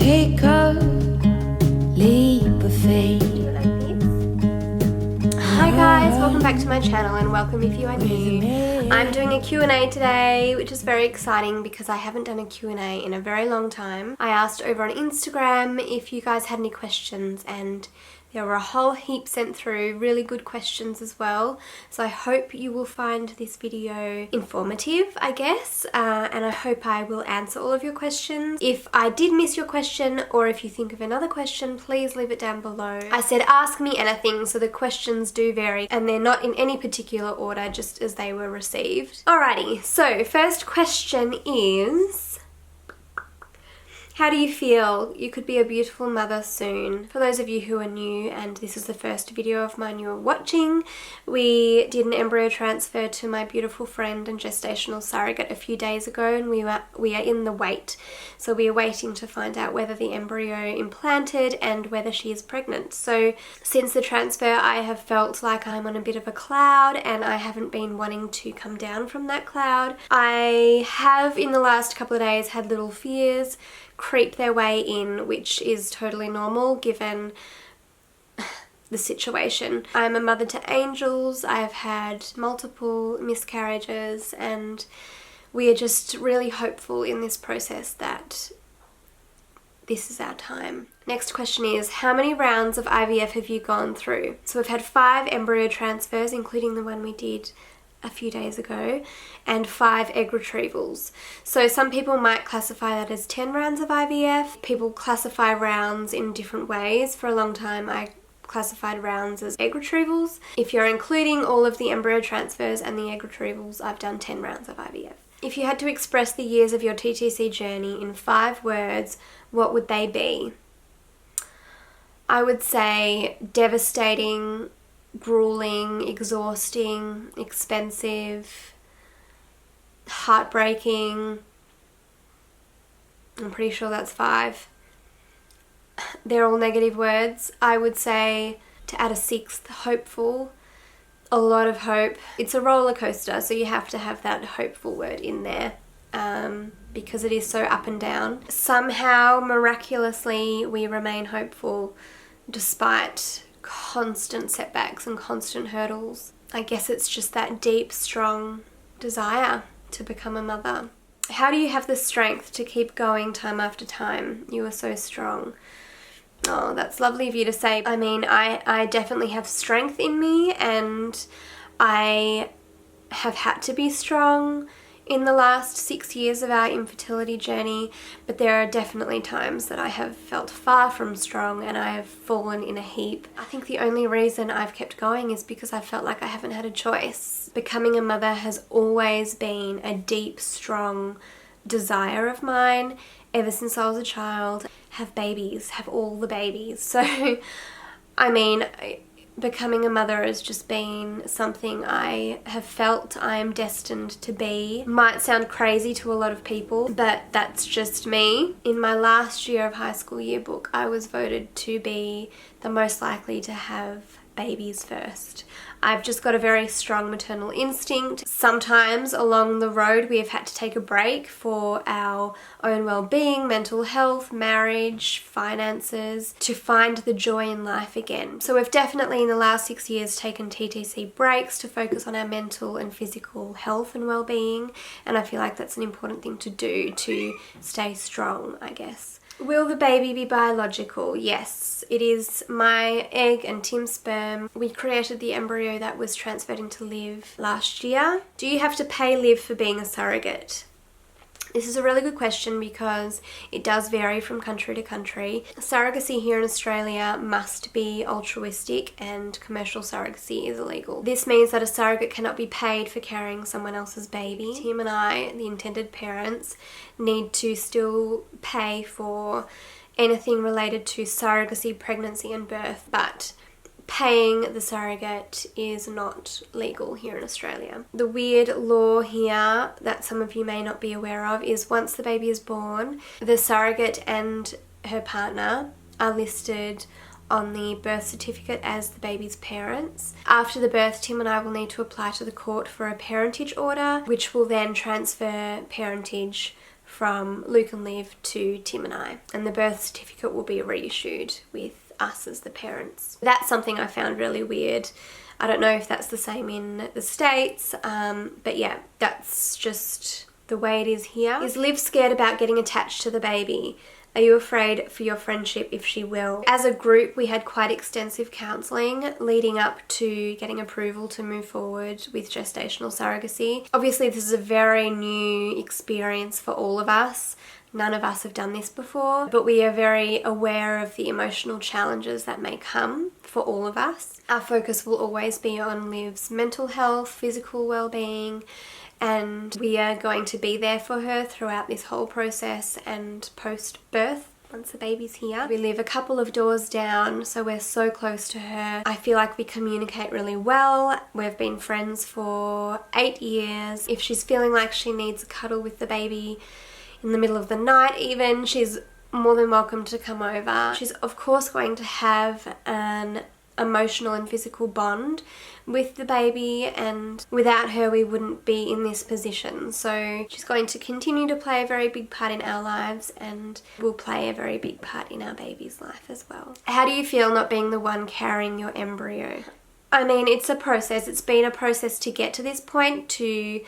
Take a leap of faith. Hi guys, welcome back to my channel and welcome if you are new. I'm doing a Q&A today, which is very exciting because I haven't done a Q&A in a very long time. I asked over on Instagram if you guys had any questions and there were a whole heap sent through, really good questions as well. So I hope you will find this video informative, I guess, and I hope I will answer all of your questions. If I did miss your question or if you think of another question, please leave it down below. I said ask me anything, so the questions do vary and they're not in any particular order, just as they were received. Alrighty, so first question is, how do you feel? You could be a beautiful mother soon. For those of you who are new and this is the first video of mine you are watching, we did an embryo transfer to my beautiful friend and gestational surrogate a few days ago, and we are in the wait. So we are waiting to find out whether the embryo implanted and whether she is pregnant. So since the transfer, I have felt like I'm on a bit of a cloud and I haven't been wanting to come down from that cloud. I have in the last couple of days had little fears creep their way in, which is totally normal given the situation. I'm a mother to angels, I've had multiple miscarriages, and we are just really hopeful in this process that this is our time. Next question is, how many rounds of IVF have you gone through? So we've had 5 embryo transfers, including the one we did a few days ago, and 5 egg retrievals. So some people might classify that as 10 rounds of IVF. People classify rounds in different ways. For a long time I classified rounds as egg retrievals. If you're including all of the embryo transfers and the egg retrievals, I've done 10 rounds of IVF. If you had to express the years of your TTC journey in 5 words, what would they be? I would say devastating, grueling, exhausting, expensive, heartbreaking. I'm pretty sure that's 5. They're all negative words. I would say, to add a 6th, hopeful. A lot of hope. It's a roller coaster, so you have to have that hopeful word in there because it is so up and down. Somehow, miraculously, we remain hopeful despite constant setbacks and constant hurdles. I guess it's just that deep, strong desire to become a mother. How do you have the strength to keep going time after time? You are so strong. Oh, that's lovely of you to say. I mean, I definitely have strength in me, and I have had to be strong in the last 6 years of our infertility journey, but there are definitely times that I have felt far from strong and I have fallen in a heap. I think the only reason I've kept going is because I felt like I haven't had a choice. Becoming a mother has always been a deep, strong desire of mine ever since I was a child. Have babies, have all the babies. So, I mean, becoming a mother has just been something I have felt I am destined to be. Might sound crazy to a lot of people, but that's just me. In my last year of high school yearbook, I was voted to be the most likely to have babies first. I've just got a very strong maternal instinct. Sometimes along the road we have had to take a break for our own well-being, mental health, marriage, finances, to find the joy in life again. So we've definitely in the last 6 years taken TTC breaks to focus on our mental and physical health and well-being, and I feel like that's an important thing to do to stay strong, I guess. Will the baby be biological? Yes, it is my egg and Tim's sperm. We created the embryo that was transferred into Liv last year. Do you have to pay Liv for being a surrogate? This is a really good question because it does vary from country to country. Surrogacy here in Australia must be altruistic and commercial surrogacy is illegal. This means that a surrogate cannot be paid for carrying someone else's baby. Tim and I, the intended parents, need to still pay for anything related to surrogacy, pregnancy and birth, but paying the surrogate is not legal here in Australia. The weird law here that some of you may not be aware of is once the baby is born, the surrogate and her partner are listed on the birth certificate as the baby's parents. After the birth, Tim and I will need to apply to the court for a parentage order, which will then transfer parentage from Luke and Liv to Tim and I, and the birth certificate will be reissued with us as the parents. That's something I found really weird. I don't know if that's the same in the States, but yeah, that's just the way it is here. Is Liv scared about getting attached to the baby? Are you afraid for your friendship if she will? As a group, we had quite extensive counselling leading up to getting approval to move forward with gestational surrogacy. Obviously, this is a very new experience for all of us. None of us have done this before, but we are very aware of the emotional challenges that may come for all of us. Our focus will always be on Liv's mental health, physical well-being, and we are going to be there for her throughout this whole process and post-birth once the baby's here. We live a couple of doors down, so we're so close to her. I feel like we communicate really well. We've been friends for 8 years. If she's feeling like she needs a cuddle with the baby in the middle of the night even, she's more than welcome to come over. She's of course going to have an emotional and physical bond with the baby, and without her we wouldn't be in this position. So she's going to continue to play a very big part in our lives and will play a very big part in our baby's life as well. How do you feel not being the one carrying your embryo? I mean, it's a process. It's been a process to get to this point, to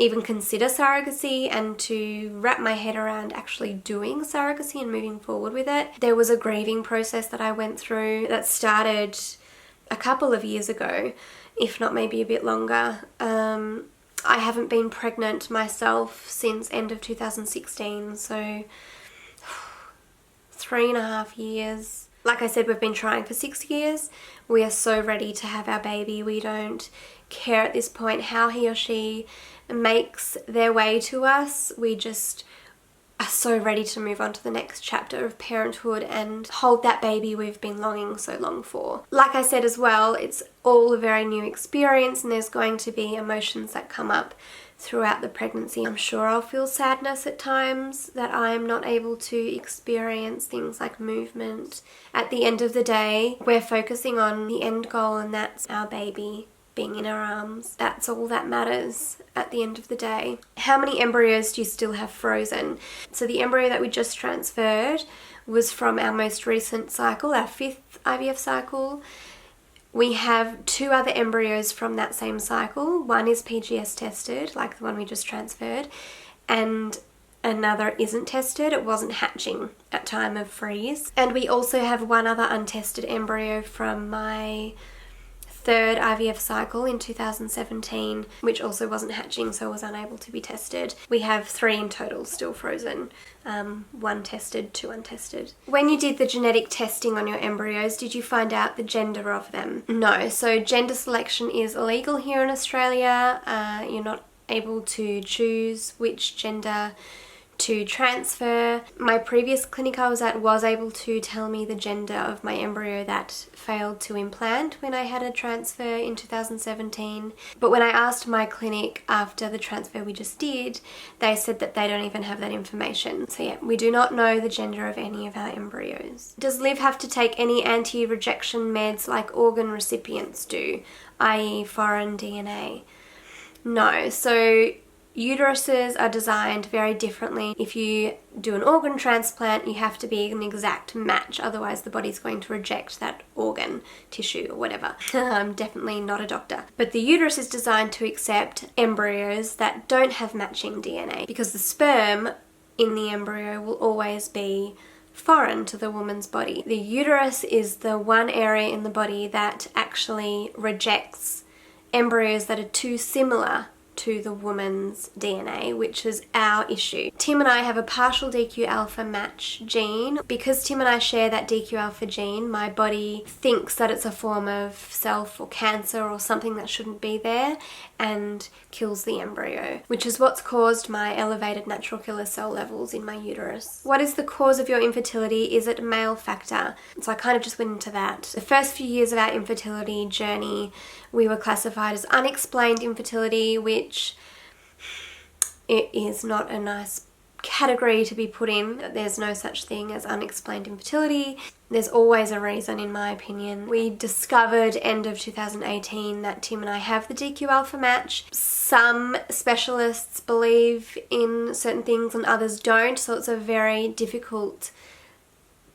even consider surrogacy and to wrap my head around actually doing surrogacy and moving forward with it. There was a grieving process that I went through that started a couple of years ago, if not maybe a bit longer. I haven't been pregnant myself since end of 2016, so 3.5 years. Like I said, we've been trying for 6 years. We are so ready to have our baby. We don't care at this point how he or she makes their way to us. We just are so ready to move on to the next chapter of parenthood and hold that baby we've been longing so long for. Like I said as well, it's all a very new experience, and there's going to be emotions that come up throughout the pregnancy. I'm sure I'll feel sadness at times that I'm not able to experience things like movement. At the end of the day, we're focusing on the end goal, and that's our baby being in our arms. That's all that matters at the end of the day. How many embryos do you still have frozen? So the embryo that we just transferred was from our most recent cycle, our 5th IVF cycle. We have 2 other embryos from that same cycle. One is PGS tested, like the one we just transferred, and another isn't tested. It wasn't hatching at time of freeze. And we also have 1 other untested embryo from my 3rd IVF cycle in 2017, which also wasn't hatching, so was unable to be tested. We have 3 in total still frozen, 1 tested, 2 untested. When you did the genetic testing on your embryos, did you find out the gender of them? No, so gender selection is illegal here in Australia. You're not able to choose which gender to transfer. My previous clinic I was at was able to tell me the gender of my embryo that failed to implant when I had a transfer in 2017. But when I asked my clinic after the transfer we just did, they said that they don't even have that information. So yeah, we do not know the gender of any of our embryos. Does Liv have to take any anti-rejection meds like organ recipients do, i.e. foreign DNA? No. So uteruses are designed very differently. If you do an organ transplant, you have to be an exact match, otherwise the body's going to reject that organ, tissue, or whatever. I'm definitely not a doctor. But the uterus is designed to accept embryos that don't have matching DNA, because the sperm in the embryo will always be foreign to the woman's body. The uterus is the one area in the body that actually rejects embryos that are too similar to the woman's DNA, which is our issue. Tim and I have a partial DQ alpha match gene. Because Tim and I share that DQ alpha gene, my body thinks that it's a form of self or cancer or something that shouldn't be there and kills the embryo, which is what's caused my elevated natural killer cell levels in my uterus. What is the cause of your infertility? Is it male factor? So I kind of just went into that. The first few years of our infertility journey, we were classified as unexplained infertility, which it is not a nice category to be put in. There's no such thing as unexplained infertility. There's always a reason, in my opinion. We discovered end of 2018 that Tim and I have the DQ alpha match. Some specialists believe in certain things and others don't, so it's a very difficult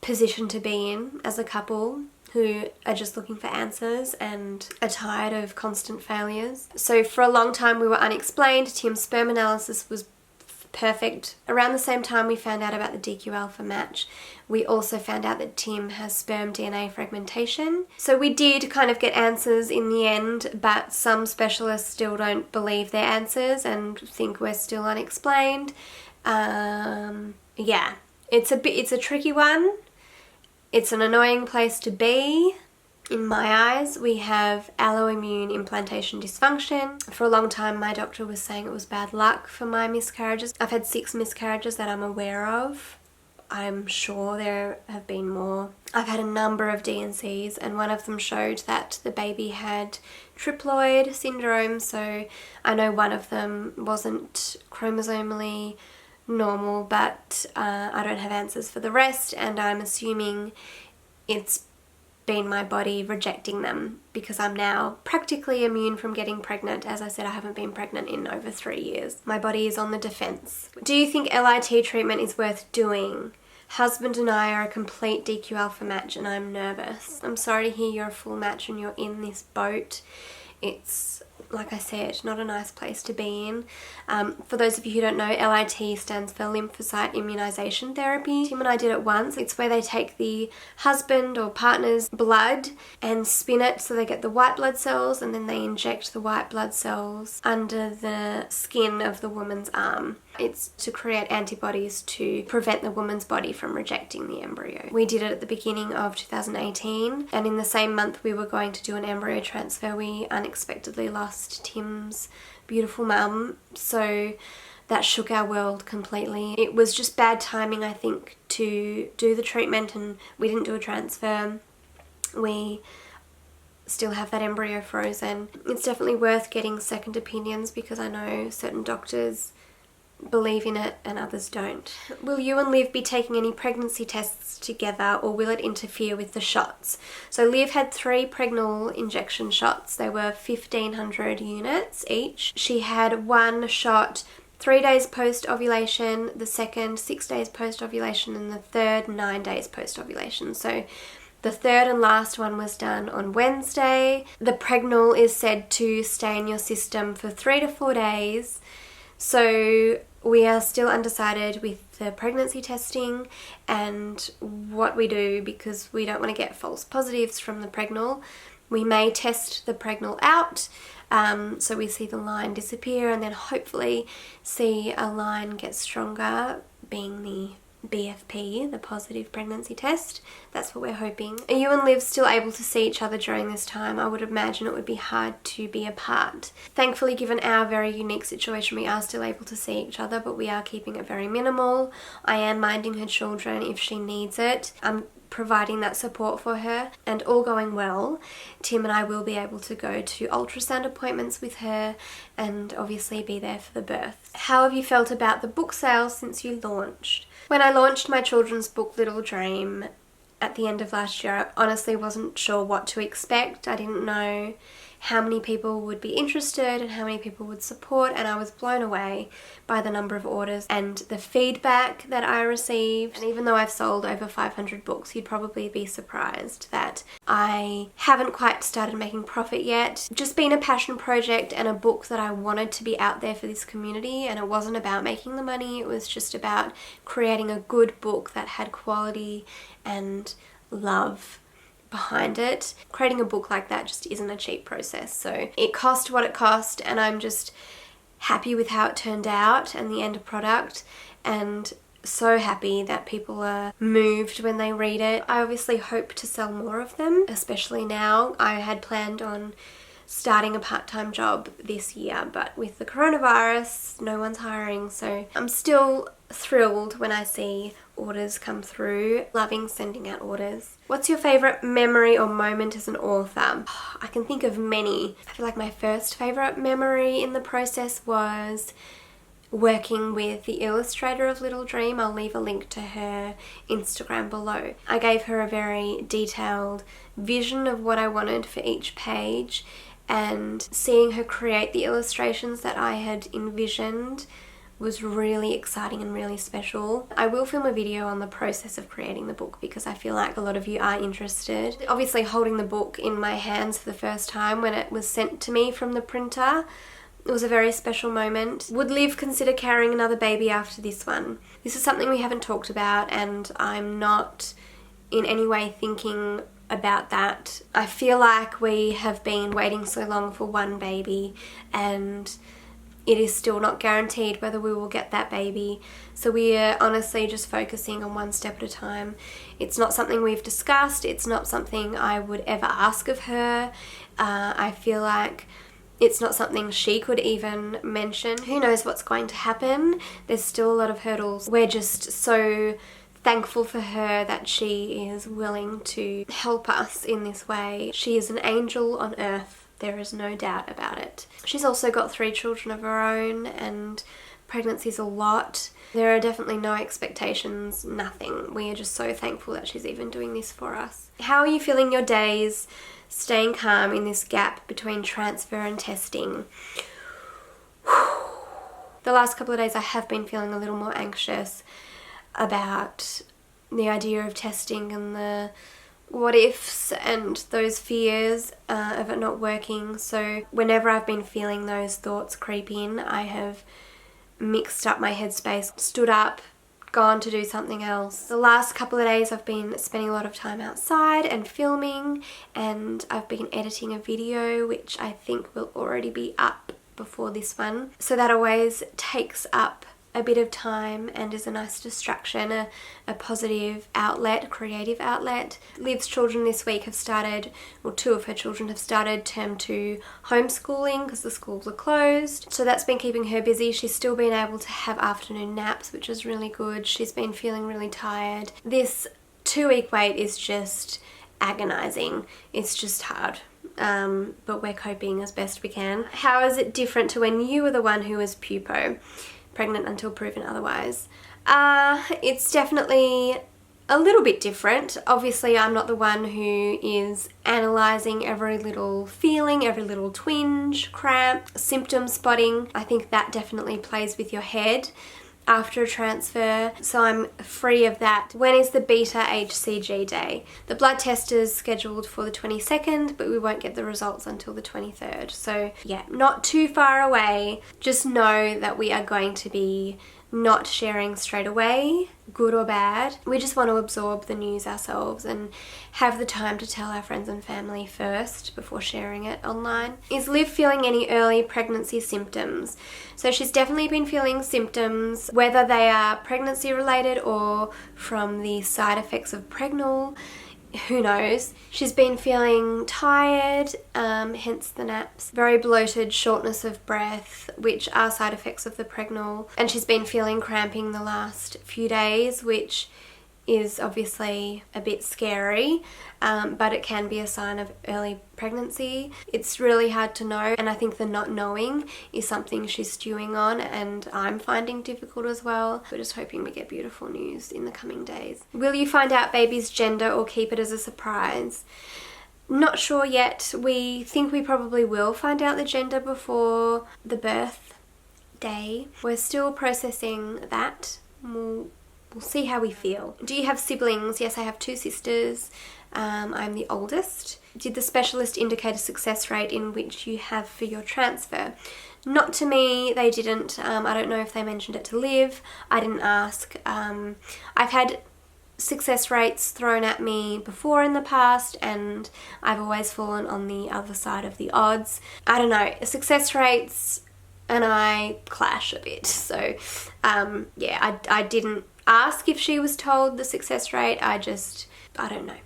position to be in as a couple who are just looking for answers and are tired of constant failures. So for a long time we were unexplained. Tim's sperm analysis was perfect. Around the same time we found out about the DQ alpha match, we also found out that Tim has sperm DNA fragmentation. So we did kind of get answers in the end, but some specialists still don't believe their answers and think we're still unexplained. Yeah, it's a tricky one. It's an annoying place to be. In my eyes, we have alloimmune implantation dysfunction. For a long time, my doctor was saying it was bad luck for my miscarriages. I've had 6 miscarriages that I'm aware of. I'm sure there have been more. I've had a number of D&Cs, and one of them showed that the baby had triploid syndrome, so I know one of them wasn't chromosomally normal, but I don't have answers for the rest, and I'm assuming it's been my body rejecting them because I'm now practically immune from getting pregnant. As I said, I haven't been pregnant in over 3 years. My body is on the defense. Do you think LIT treatment is worth doing? Husband and I are a complete DQ alpha match and I'm nervous. I'm sorry to hear you're a full match and you're in this boat. It's, like I said, not a nice place to be in. For those of you who don't know, LIT stands for lymphocyte immunization therapy. Tim and I did it once. It's where they take the husband or partner's blood and spin it so they get the white blood cells, and then they inject the white blood cells under the skin of the woman's arm. It's to create antibodies to prevent the woman's body from rejecting the embryo. We did it at the beginning of 2018, and in the same month we were going to do an embryo transfer, we unexpectedly lost Tim's beautiful mum, so that shook our world completely. It was just bad timing, I think, to do the treatment, and we didn't do a transfer. We still have that embryo frozen. It's definitely worth getting second opinions because I know certain doctors believe in it and others don't. Will you and Liv be taking any pregnancy tests together, or will it interfere with the shots? So Liv had 3 pregnal injection shots. They were 1,500 units each. She had one shot 3 days post-ovulation, the second 6 days post-ovulation, and the third 9 days post-ovulation. So the third and last one was done on Wednesday. The pregnal is said to stay in your system for 3 to 4 days. So we are still undecided with the pregnancy testing and what we do because we don't want to get false positives from the pregnal. We may test the pregnal out, so we see the line disappear and then hopefully see a line get stronger, being the BFP, the positive pregnancy test. That's what we're hoping. Are you and Liv still able to see each other during this time? I would imagine it would be hard to be apart. Thankfully, given our very unique situation, we are still able to see each other, but we are keeping it very minimal. I am minding her children if she needs it. I'm providing that support for her, and all going well, Tim and I will be able to go to ultrasound appointments with her and obviously be there for the birth. How have you felt about the book sales since you launched? When I launched my children's book Little Dream at the end of last year, I honestly wasn't sure what to expect. I didn't know how many people would be interested and how many people would support, and I was blown away by the number of orders and the feedback that I received. And even though I've sold over 500 books, you'd probably be surprised that I haven't quite started making profit yet. Just been a passion project and a book that I wanted to be out there for this community, and it wasn't about making the money, it was just about creating a good book that had quality and love behind it. Creating a book like that just isn't a cheap process, so it cost what it cost, and I'm just happy with how it turned out and the end product, and so happy that people are moved when they read it. I obviously hope to sell more of them, especially now. I had planned on starting a part-time job this year, but with the coronavirus, no one's hiring, so I'm still thrilled when I see orders come through. Loving sending out orders. What's your favourite memory or moment as an author? I can think of many. I feel like my first favourite memory in the process was working with the illustrator of Little Dream. I'll leave a link to her Instagram below. I gave her a very detailed vision of what I wanted for each page, and seeing her create the illustrations that I had envisioned was really exciting and really special. I will film a video on the process of creating the book because I feel like a lot of you are interested. Obviously, holding the book in my hands for the first time when it was sent to me from the printer, it was a very special moment. Would Liv consider carrying another baby after this one? This is something we haven't talked about, and I'm not in any way thinking about that. I feel like we have been waiting so long for one baby, and it is still not guaranteed whether we will get that baby. So we are honestly just focusing on one step at a time. It's not something we've discussed. It's not something I would ever ask of her. I feel like it's not something she could even mention. Who knows what's going to happen? There's still a lot of hurdles. We're just so thankful for her that she is willing to help us in this way. She is an angel on earth. There is no doubt about it. She's also got 3 children of her own, and pregnancy's a lot. There are definitely no expectations, nothing. We are just so thankful that she's even doing this for us. How are you feeling your days staying calm in this gap between transfer and testing? The last couple of days I have been feeling a little more anxious about the idea of testing and the what ifs and those fears of it not working. So whenever I've been feeling those thoughts creep in, I have mixed up my headspace, stood up, gone to do something else. The last couple of days I've been spending a lot of time outside and filming, and I've been editing a video which I think will already be up before this one. So that always takes up a bit of time and is a nice distraction, a positive outlet, a creative outlet. Liv's children this week have started, well, 2 of her children have started term 2 homeschooling because the schools are closed. So that's been keeping her busy. She's still been able to have afternoon naps, which is really good. She's been feeling really tired. This 2-week wait is just agonizing. It's just hard. But we're coping as best we can. How is it different to when you were the one who was pupo? Pregnant until proven otherwise? It's definitely a little bit different. Obviously, I'm not the one who is analysing every little feeling, every little twinge, cramp, symptom spotting. I think that definitely plays with your head after a transfer, so I'm free of that. When is the beta HCG day? The blood test is scheduled for the 22nd, but we won't get the results until the 23rd. So yeah, not too far away. Just know that we are going to be not sharing straight away, good or bad. We just want to absorb the news ourselves and have the time to tell our friends and family first before sharing it online. Is Liv feeling any early pregnancy symptoms? So she's definitely been feeling symptoms, whether they are pregnancy related or from the side effects of pregnal. Who knows? She's been feeling tired, hence the naps, very bloated, shortness of breath, which are side effects of the pregnal, and she's been feeling cramping the last few days, which is obviously a bit scary, but it can be a sign of early pregnancy. It's really hard to know, and I think the not knowing is something she's stewing on, and I'm finding difficult as well. We're just hoping we get beautiful news in the coming days. Will you find out baby's gender or keep it as a surprise? Not sure yet. We think we probably will find out the gender before the birth day. We're still processing that. We'll see how we feel. Do you have siblings? Yes, I have 2 sisters. I'm the oldest. Did the specialist indicate a success rate in which you have for your transfer? Not to me, they didn't. I don't know if they mentioned it to Liv. I didn't ask. I've had success rates thrown at me before in the past, and I've always fallen on the other side of the odds. I don't know. Success rates and I clash a bit. So, yeah, I didn't ask if she was told the success rate. I don't know.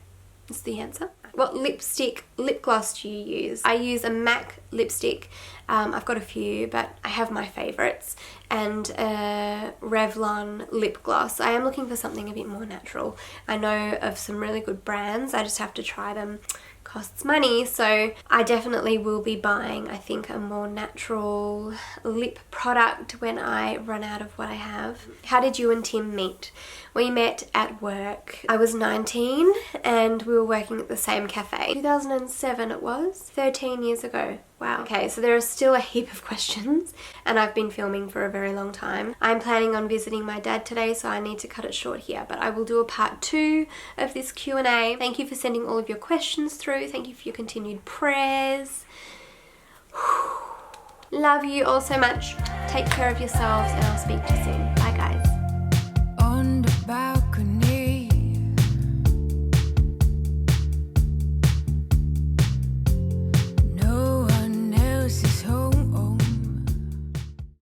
That's the answer. What lip gloss do you use? I use a MAC lipstick. I've got a few, but I have my favourites, and a Revlon lip gloss. I am looking for something a bit more natural. I know of some really good brands. I just have to try them. costs money, so I definitely will be buying, I think, a more natural lip product when I run out of what I have. How did you and Tim meet? We met at work. I was 19 and we were working at the same cafe. 2007 it was, 13 years ago. Wow. Okay, so there are still a heap of questions and I've been filming for a very long time. I'm planning on visiting my dad today, so I need to cut it short here, but I will do a part 2 of this Q&A. Thank you for sending all of your questions through. Thank you for your continued prayers. Love you all so much. Take care of yourselves and I'll speak to you soon.